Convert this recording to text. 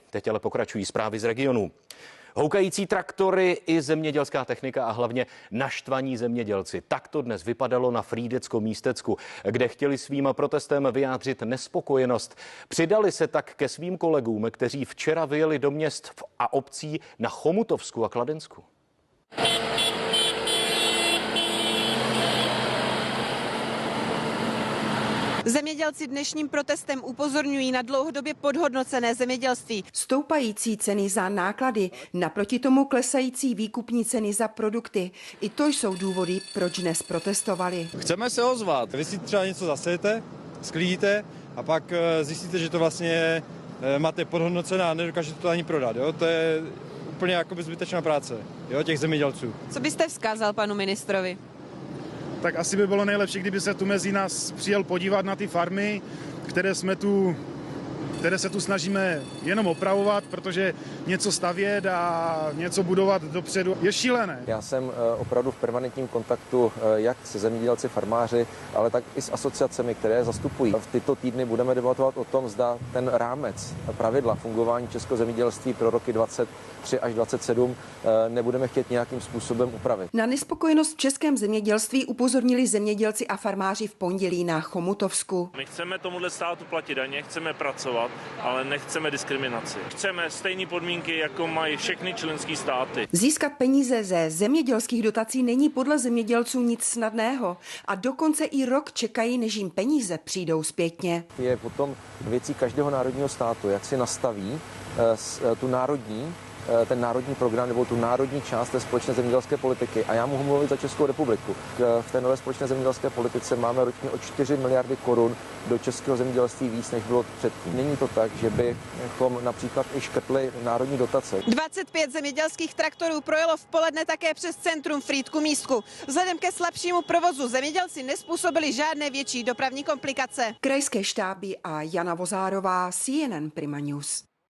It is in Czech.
Teď ale pokračují zprávy z regionu. Houkající traktory i zemědělská technika a hlavně naštvaní zemědělci. Tak to dnes vypadalo na Frýdecko-Místecku, kde chtěli svým protestem vyjádřit nespokojenost. Přidali se tak ke svým kolegům, kteří včera vyjeli do měst a obcí na Chomutovsku a Kladensku. Zemědělci dnešním protestem upozorňují na dlouhodobě podhodnocené zemědělství. Stoupající ceny za náklady, naproti tomu klesající výkupní ceny za produkty. I to jsou důvody, proč dnes protestovali. Chceme se ozvat. Vy si třeba něco zasejete, sklidíte a pak zjistíte, že to vlastně máte podhodnocené a nedokážete to ani prodat. Jo? To je úplně jakoby zbytečná práce, jo, těch zemědělců. Co byste vzkázal panu ministrovi? Tak asi by bylo nejlepší, kdyby se tu mezi nás přijel podívat na ty farmy, které se tu snažíme jenom opravovat, protože něco stavět a něco budovat dopředu je šílené. Já jsem opravdu v permanentním kontaktu jak se zemědělci, farmáři, ale tak i s asociacemi, které zastupují. V tyto týdny budeme debatovat o tom, zda ten rámec, pravidla fungování českého zemědělství pro roky 23 až 27 nebudeme chtět nějakým způsobem upravit. Na nespokojenost v českém zemědělství upozornili zemědělci a farmáři v pondělí na Chomutovsku. My chceme tomuhle státu platit daně, chceme pracovat, ale nechceme diskriminaci. Chceme stejné podmínky, jako mají všechny členské státy. Získat peníze ze zemědělských dotací není podle zemědělců nic snadného a dokonce i rok čekají, než jim peníze přijdou zpětně. Je potom věcí každého národního státu, jak si nastaví ten národní program nebo tu národní část té společné zemědělské politiky. A já mohu mluvit za Českou republiku. V té nové společné zemědělské politice máme ročně o 4 miliardy korun do českého zemědělství víc, než bylo předtím. Není to tak, že bychom například i škrtli národní dotace. 25 zemědělských traktorů projelo v poledne také přes centrum Frýdku-Místku. Vzhledem ke slabšímu provozu zemědělci nezpůsobili žádné větší dopravní komplikace. Krajské štáby a Jana Vozárová, CNN Prima News.